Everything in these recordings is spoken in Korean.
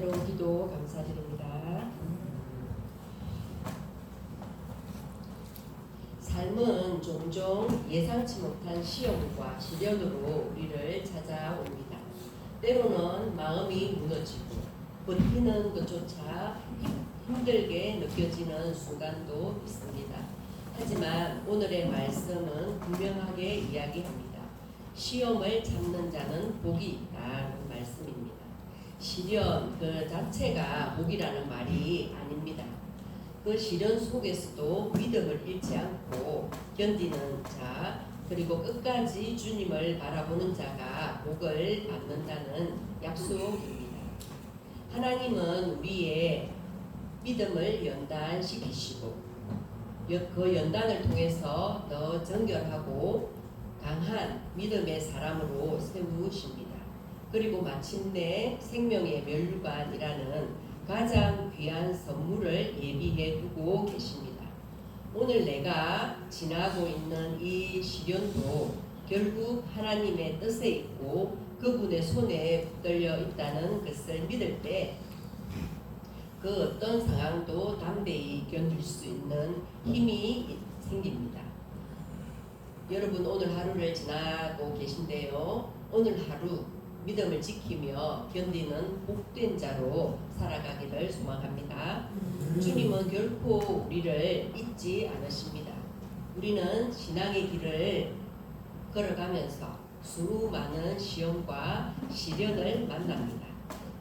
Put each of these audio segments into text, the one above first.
은혜로운 기도 감사드립니다. 삶은 종종 예상치 못한 시험과 시련으로 우리를 찾아옵니다. 때로는 마음이 무너지고 버티는 것조차 힘들게 느껴지는 순간도 있습니다. 하지만 오늘의 말씀은 분명하게 이야기합니다. 시험을 참는 자는 복이 있다는 말씀입니다. 시련 그 자체가 복이라는 말이 아닙니다. 그 시련 속에서도 믿음을 잃지 않고 견디는 자, 그리고 끝까지 주님을 바라보는 자가 복을 받는다는 약속입니다. 하나님은 우리의 믿음을 연단시키시고 그 연단을 통해서 더 정결하고 강한 믿음의 사람으로 세우십니다. 그리고 마침내 생명의 면류관이라는 가장 귀한 선물을 예비해 두고 계십니다. 오늘 내가 지나고 있는 이 시련도 결국 하나님의 뜻에 있고 그분의 손에 붙들려 있다는 것을 믿을 때 그 어떤 상황도 담대히 견딜 수 있는 힘이 생깁니다. 여러분 오늘 하루를 지나고 계신데요. 오늘 하루 믿음을 지키며 견디는 복된 자로 살아가기를 소망합니다. 주님은 결코 우리를 잊지 않으십니다. 우리는 신앙의 길을 걸어가면서 수많은 시험과 시련을 만납니다.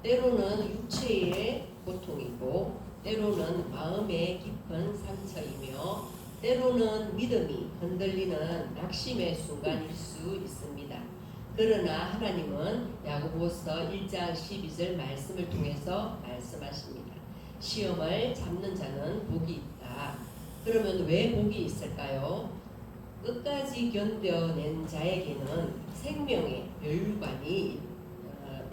때로는 육체의 고통이고 때로는 마음의 깊은 상처이며 때로는 믿음이 흔들리는 낙심의 순간일 수 있습니다. 그러나 하나님은 야고보서 1장 12절 말씀을 통해서 말씀하십니다. 시험을 참는 자는 복이 있다. 그러면 왜 복이 있을까요? 끝까지 견뎌낸 자에게는 생명의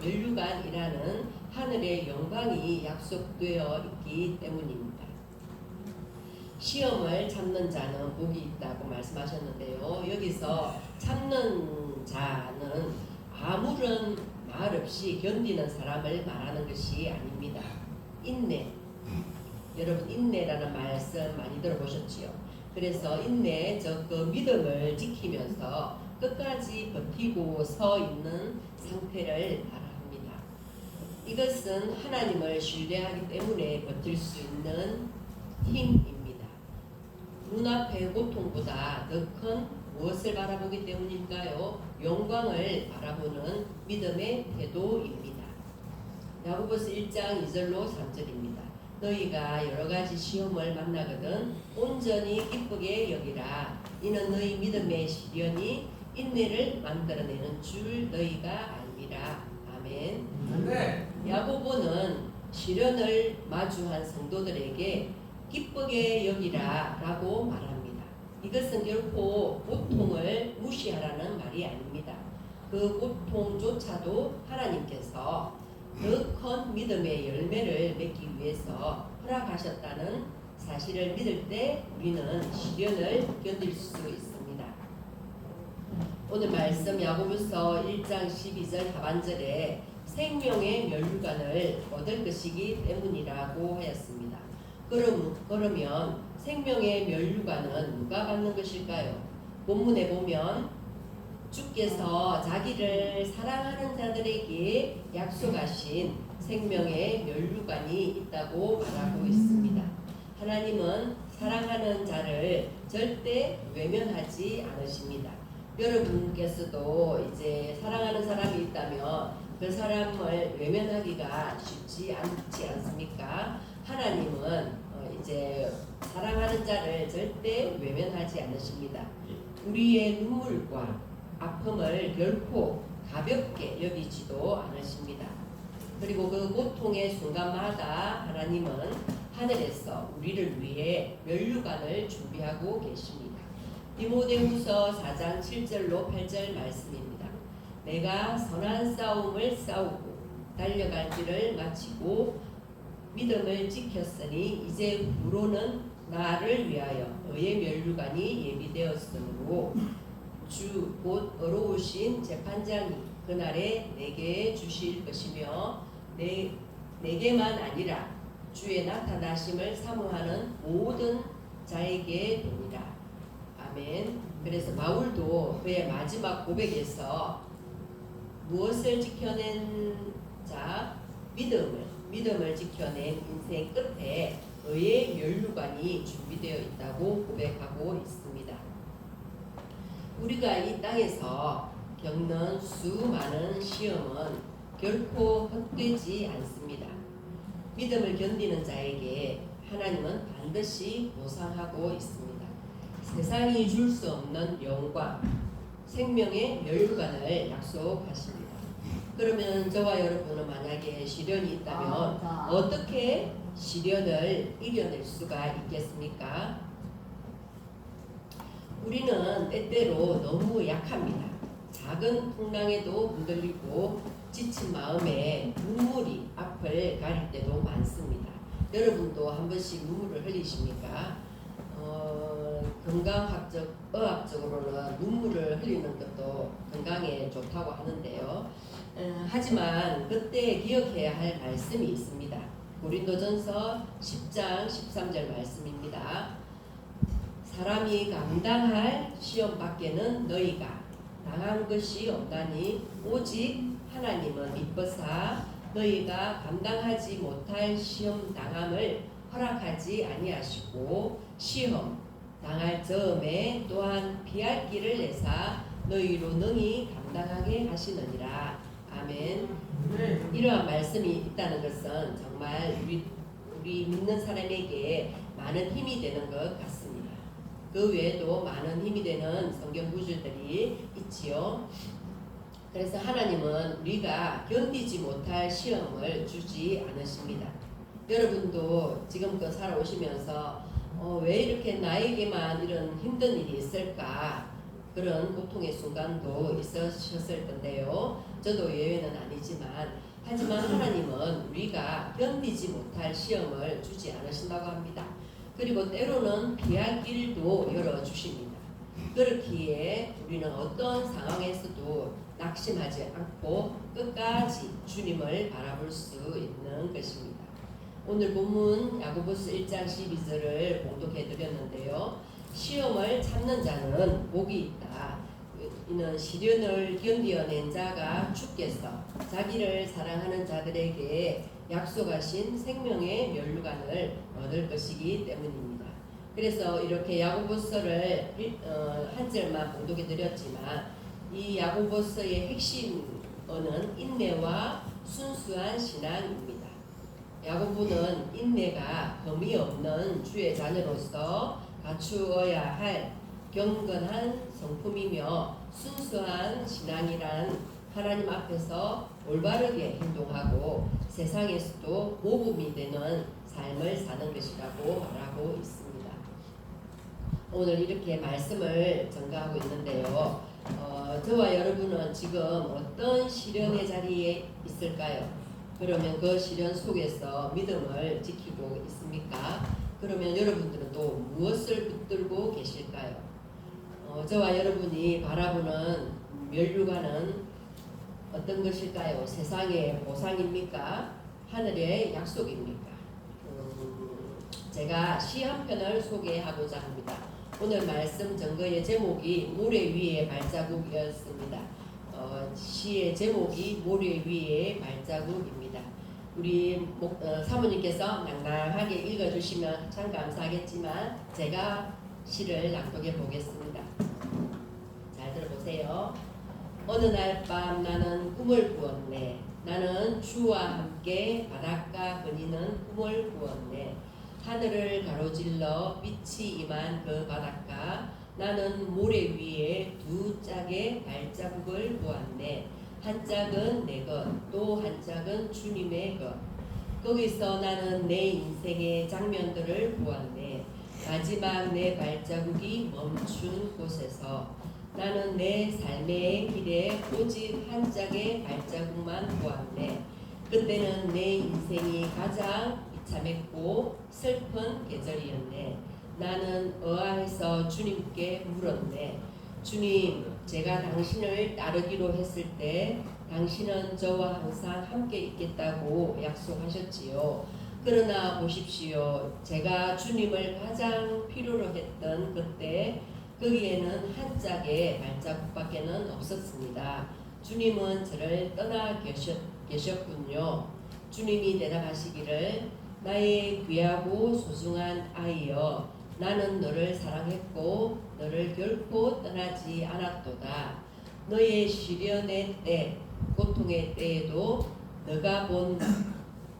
면류관이라는 하늘의 영광이 약속되어 있기 때문입니다. 시험을 참는 자는 복이 있다고 말씀하셨는데요. 여기서 참는 자는 아무런 말 없이 견디는 사람을 말하는 것이 아닙니다. 인내. 여러분 인내라는 말씀 많이 들어보셨지요? 그래서 인내, 그 믿음을 지키면서 끝까지 버티고 서 있는 상태를 말합니다. 이것은 하나님을 신뢰하기 때문에 버틸 수 있는 힘입니다. 눈앞의 고통보다 더 큰 무엇을 바라보기 때문일까요? 영광을 바라보는 믿음의 태도입니다. 야고보서 1장 2절로 3절입니다. 너희가 여러가지 시험을 만나거든 온전히 기쁘게 여기라. 이는 너희 믿음의 시련이 인내를 만들어내는 줄 너희가 알미라. 아멘. 네. 야고보는 시련을 마주한 성도들에게 기쁘게 여기라 라고 말합니다. 이것은 결코 고통을 무시하라는 말이 아닙니다. 그 고통조차도 하나님께서 더 큰 믿음의 열매를 맺기 위해서 허락하셨다는 사실을 믿을 때 우리는 시련을 견딜 수 있습니다. 오늘 말씀 야고보서 1장 12절 하반절에 생명의 면류관을 얻을 것이기 때문이라고 하였습니다. 그러면 생명의 면류관은 누가 받는 것일까요? 본문에 보면 주께서 자기를 사랑하는 자들에게 약속하신 생명의 면류관이 있다고 말하고 있습니다. 하나님은 사랑하는 자를 절대 외면하지 않으십니다. 여러분께서도 이제 사랑하는 사람이 있다면 그 사람을 외면하기가 쉽지 않지 않습니까? 하나님은 이제 사랑하는 자를 절대 외면하지 않으십니다. 우리의 눈물과 아픔을 결코 가볍게 여기지도 않으십니다. 그리고 그 고통의 순간마다 하나님은 하늘에서 우리를 위해 면류관을 준비하고 계십니다. 디모데후서 4장 7절로 8절 말씀입니다. 내가 선한 싸움을 싸우고 달려갈 길을 마치고 믿음을 지켰으니 이제 후로는 나를 위하여 너의 면류관이 예비되었으므로 주 곧 의로우신 재판장이 그날에 내게 주실 것이며 내게만 아니라 주의 나타나심을 사모하는 모든 자에게 도니라. 아멘. 그래서 바울도 그의 마지막 고백에서 무엇을 지켜낸 자? 믿음을 지켜낸 인생 끝에 의의 면류관이 준비되어 있다고 고백하고 있습니다. 우리가 이 땅에서 겪는 수많은 시험은 결코 헛되지 않습니다. 믿음을 견디는 자에게 하나님은 반드시 보상하고 있습니다. 세상이 줄 수 없는 영광, 생명의 면류관을 약속하십니다. 그러면 저와 여러분은 만약에 시련이 있다면 어떻게 시련을 이겨낼 수가 있겠습니까? 우리는 때때로 너무 약합니다. 작은 풍랑에도 흔들리고 지친 마음에 눈물이 앞을 가릴 때도 많습니다. 여러분도 한 번씩 눈물을 흘리십니까? 의학적으로는 눈물을 흘리는 것도 건강에 좋다고 하는데요. 하지만 그때 기억해야 할 말씀이 있습니다. 고린도전서 10장 13절 말씀입니다. 사람이 감당할 시험 밖에는 너희가 당한 것이 없나니 오직 하나님은 미쁘사 너희가 감당하지 못할 시험 당함을 허락하지 아니하시고 시험 당할 즈음에 또한 피할 길을 내사 너희로 능히 감당하게 하시느니라. 아멘. 이러한 말씀이 있다는 것은 정말 우리 믿는 사람에게 많은 힘이 되는 것 같습니다. 그 외에도 많은 힘이 되는 성경 구절들이 있지요. 그래서 하나님은 우리가 견디지 못할 시험을 주지 않으십니다. 여러분도 지금껏 살아오시면서 왜 이렇게 나에게만 이런 힘든 일이 있을까? 그런 고통의 순간도 있으셨을 건데요. 저도 예외는 아니지만 하지만 하나님은 우리가 견디지 못할 시험을 주지 않으신다고 합니다. 그리고 때로는 피할 길도 열어주십니다. 그렇기에 우리는 어떤 상황에서도 낙심하지 않고 끝까지 주님을 바라볼 수 있는 것입니다. 오늘 본문 야고보서 1장 12절을 봉독해 드렸는데요. 시험을 참는 자는 복이 있다. 이는 시련을 견디어낸 자가 주께서 자기를 사랑하는 자들에게 약속하신 생명의 면류관을 얻을 것이기 때문입니다. 그래서 이렇게 야고보서를 한 절만 봉독해 드렸지만 이 야고보서의 핵심어는 인내와 순수한 신앙입니다. 야고보는 인내가 흠이 없는 주의 자녀로서 갖추어야 할 경건한 성품이며 순수한 신앙이란 하나님 앞에서 올바르게 행동하고 세상에서도 모범이 되는 삶을 사는 것이라고 말하고 있습니다. 오늘 이렇게 말씀을 전가하고 있는데요. 저와 여러분은 지금 어떤 시련의 자리에 있을까요? 그러면 그 시련 속에서 믿음을 지키고 있습니까? 그러면 여러분들은 또 무엇을 붙들고 계실까요? 저와 여러분이 바라보는 면류관은 어떤 것일까요? 세상의 보상입니까? 하늘의 약속입니까? 제가 시 한 편을 소개하고자 합니다. 오늘 말씀 전거의 제목이 모래 위의 발자국이었습니다. 시의 제목이 모래 위의 발자국입니다. 우리 사모님께서 낭낭하게 읽어주시면 참 감사하겠지만 제가 시를 낭독해 보겠습니다. 잘 들어보세요. 어느 날 밤 나는 꿈을 꾸었네. 나는 주와 함께 바닷가 거니는 꿈을 꾸었네. 하늘을 가로질러 빛이 임한 그 바닷가 나는 모래 위에 두 짝의 발자국을 보았네. 한 짝은 내 것, 또 한 짝은 주님의 것. 거기서 나는 내 인생의 장면들을 보았네. 마지막 내 발자국이 멈춘 곳에서 나는 내 삶의 길에 오직 한 짝의 발자국만 보았네. 그때는 내 인생이 가장 비참했고 슬픈 계절이었네. 나는 의아해서 주님께 물었네. 주님, 제가 당신을 따르기로 했을 때 당신은 저와 항상 함께 있겠다고 약속하셨지요. 그러나 보십시오. 제가 주님을 가장 필요로 했던 그때 거기에는 한 짝의 발자국밖에는 없었습니다. 주님은 저를 떠나 계셨군요. 주님이 대답하시기를 나의 귀하고 소중한 아이여 나는 너를 사랑했고 너를 결코 떠나지 않았도다. 너의 시련의 때 고통의 때에도 너가 본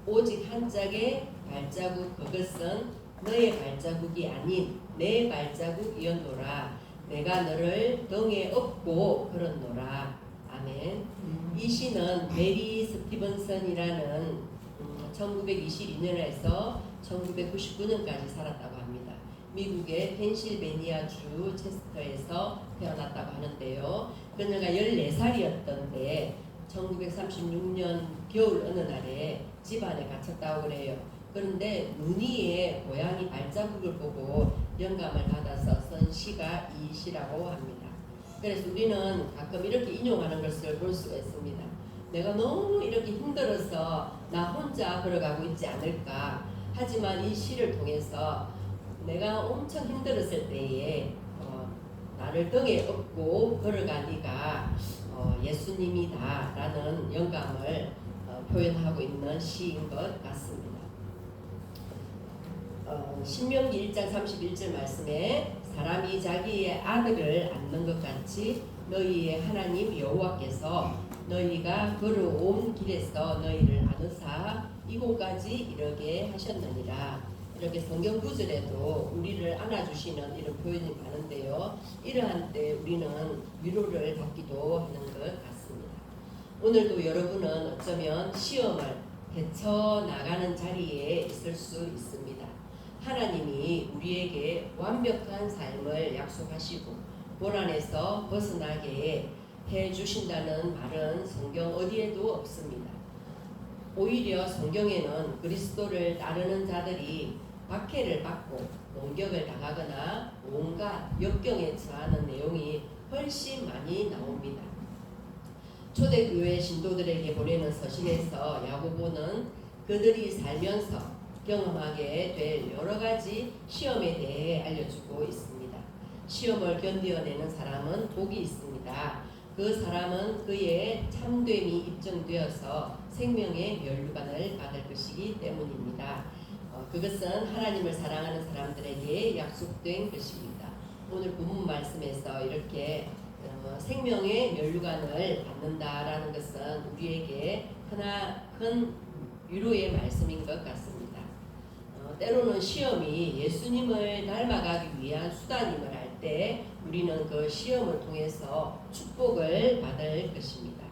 오직 한 짝의 발자국 그것은 너의 발자국이 아닌 내 발자국이었노라. 내가 너를 등에 업고 걸었노라. 아멘. 이 시는 메리 스티븐슨이라는 1922년에서 1999년까지 살았다고 합니다. 미국의 펜실베니아주 체스터에서 태어났다고 하는데요. 그녀가 14살이었던데 1936년 겨울 어느 날에 집안에 갇혔다고 그래요. 그런데 무늬의 고양이 발자국을 보고 영감을 받아서 쓴 시가 이 시라고 합니다. 그래서 우리는 가끔 이렇게 인용하는 것을 볼 수가 있습니다. 내가 너무 이렇게 힘들어서 나 혼자 걸어가고 있지 않을까. 하지만 이 시를 통해서 내가 엄청 힘들었을 때에 나를 등에 업고 걸어간 네가 예수님이다 라는 영감을 표현하고 있는 시인 것 같습니다. 신명기 1장 31절 말씀에 사람이 자기의 아들을 안는 것 같이 너희의 하나님 여호와께서 너희가 걸어온 길에서 너희를 안으사 이곳까지 이르게 하셨느니라. 이렇게 성경 구절에도 우리를 안아주시는 이런 표현이 많은데요. 이러한 때 우리는 위로를 받기도 하는 것 같습니다. 오늘도 여러분은 어쩌면 시험을 헤쳐나가는 자리에 있을 수 있습니다. 하나님이 우리에게 완벽한 삶을 약속하시고 고난에서 벗어나게 해주신다는 말은 성경 어디에도 없습니다. 오히려 성경에는 그리스도를 따르는 자들이 박해를 받고 공격을 당하거나 온갖 역경에 처하는 내용이 훨씬 많이 나옵니다. 초대교회 신도들에게 보내는 서신에서 야고보는 그들이 살면서 경험하게 될 여러 가지 시험에 대해 알려주고 있습니다. 시험을 견뎌내는 사람은 복이 있습니다. 그 사람은 그의 참됨이 입증되어서 생명의 면류관을 받을 것이기 때문입니다. 그것은 하나님을 사랑하는 사람들에게 약속된 것입니다. 오늘 본문 말씀에서 이렇게 생명의 면류관을 받는다라는 것은 우리에게 큰 위로의 말씀인 것 같습니다. 때로는 시험이 예수님을 닮아가기 위한 수단임을 알 때 우리는 그 시험을 통해서 축복을 받을 것입니다.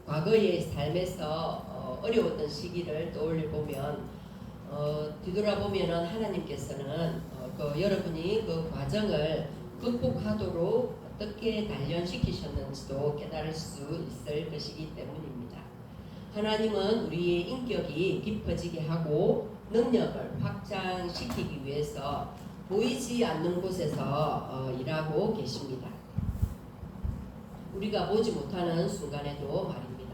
과거의 삶에서 어려웠던 시기를 떠올려보면 뒤돌아보면 하나님께서는 여러분이 그 과정을 극복하도록 어떻게 단련시키셨는지도 깨달을 수 있을 것이기 때문입니다. 하나님은 우리의 인격이 깊어지게 하고 능력을 확장시키기 위해서 보이지 않는 곳에서 일하고 계십니다. 우리가 보지 못하는 순간에도 말입니다.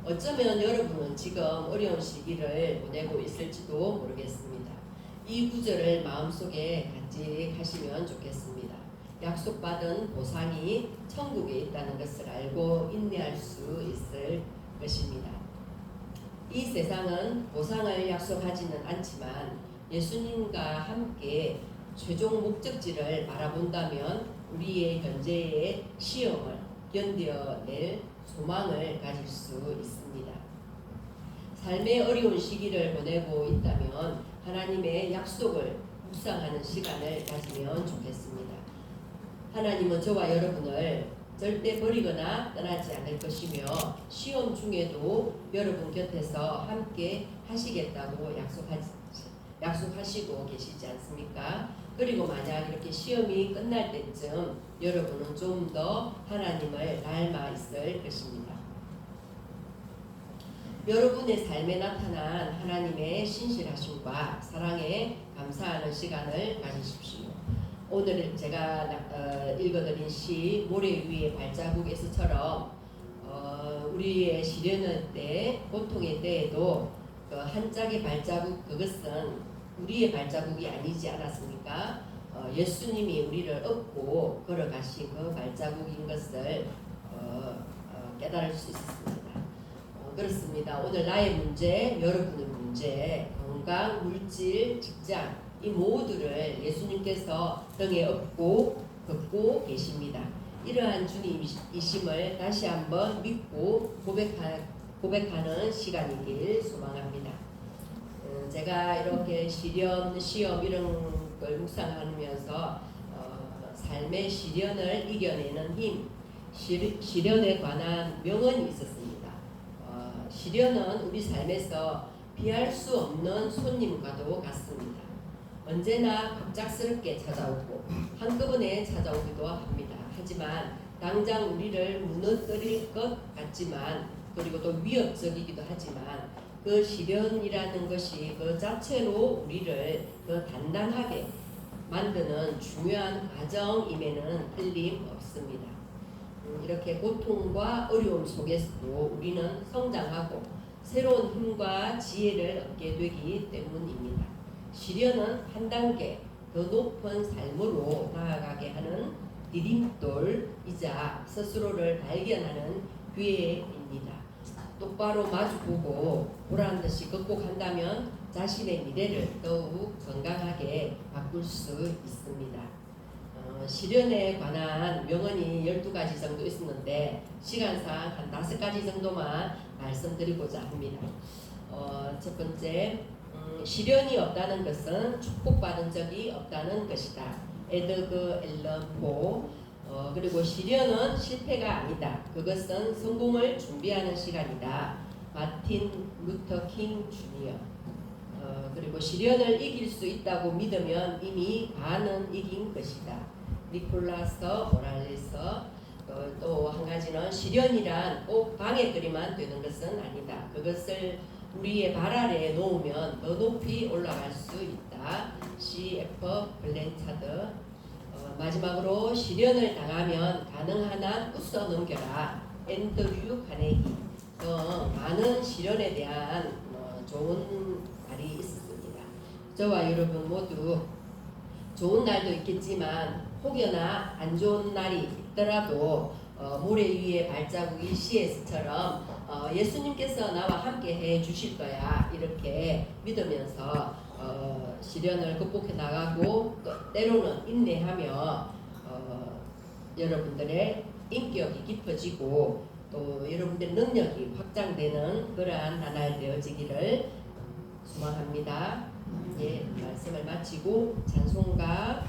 어쩌면 여러분은 지금 어려운 시기를 보내고 있을지도 모르겠습니다. 이 구절을 마음속에 간직하시면 좋겠습니다. 약속받은 보상이 천국에 있다는 것을 알고 인내할 수 있을 것입니다. 이 세상은 보상을 약속하지는 않지만 예수님과 함께 최종 목적지를 바라본다면 우리의 현재의 시험을 견뎌낼 소망을 가질 수 있습니다. 삶의 어려운 시기를 보내고 있다면 하나님의 약속을 묵상하는 시간을 가지면 좋겠습니다. 하나님은 저와 여러분을 절대 버리거나 떠나지 않을 것이며 시험 중에도 여러분 곁에서 함께 하시겠다고 약속하시고 계시지 않습니까? 그리고 만약 이렇게 시험이 끝날 때쯤 여러분은 좀 더 하나님을 닮아 있을 것입니다. 여러분의 삶에 나타난 하나님의 신실하심과 사랑에 감사하는 시간을 가지십시오. 오늘 제가 읽어드린 시 모래 위의 발자국에서처럼 우리의 시련의 때, 고통의 때에도 그 한 짝의 발자국, 그것은 우리의 발자국이 아니지 않았습니까? 예수님이 우리를 업고 걸어가신 그 발자국인 것을 깨달을 수 있었습니다. 그렇습니다. 오늘 나의 문제, 여러분의 문제, 건강, 물질, 직장 이 모두를 예수님께서 등에 업고 걷고 계십니다. 이러한 주님이심을 다시 한번 믿고 고백하는 시간이길 소망합니다. 제가 이렇게 시련, 시험 이런 걸 묵상하면서 삶의 시련을 이겨내는 힘, 시련에 관한 명언이 있었습니다. 시련은 우리 삶에서 피할 수 없는 손님과도 같습니다. 언제나 갑작스럽게 찾아오고 한꺼번에 찾아오기도 합니다. 하지만 당장 우리를 무너뜨릴 것 같지만, 그리고 또 위협적이기도 하지만, 그 시련이라는 것이 그 자체로 우리를 더 단단하게 만드는 중요한 과정임에는 틀림없습니다. 이렇게 고통과 어려움 속에서도 우리는 성장하고 새로운 힘과 지혜를 얻게 되기 때문입니다. 시련은 한 단계 더 높은 삶으로 나아가게 하는 디딤돌이자 스스로를 발견하는 기회입니다. 똑바로 마주보고 보라는 듯이 극복한다면 자신의 미래를 더욱 건강하게 바꿀 수 있습니다. 시련에 관한 명언이 12가지 정도 있었는데 시간상 한 5가지 정도만 말씀드리고자 합니다. 첫 번째, 시련이 없다는 것은 축복받은 적이 없다는 것이다. 에드거 앨런 포. 그리고 시련은 실패가 아니다. 그것은 성공을 준비하는 시간이다. 마틴 루터 킹 주니어. 그리고 시련을 이길 수 있다고 믿으면 이미 반은 이긴 것이다. 니콜라스 모랄레스. 또 한 가지는 시련이란 꼭 방해거리만 되는 것은 아니다. 그것을 우리의 발 아래에 놓으면 더 높이 올라갈 수 있다. C.F. 블렌차드. 마지막으로 시련을 당하면 가능한 한 웃어 넘겨라. 앤드류 카네기. 많은 시련에 대한 좋은 말이 있었습니다. 저와 여러분 모두 좋은 날도 있겠지만 혹여나 안 좋은 날이 있더라도 모래 위에 발자국이 CS처럼 예수님께서 나와 함께 해 주실 거야 이렇게 믿으면서 시련을 극복해 나가고 또 때로는 인내하며 여러분들의 인격이 깊어지고 또 여러분들의 능력이 확장되는 그러한 나날 되어지기를 소망합니다. 예, 말씀을 마치고 찬송가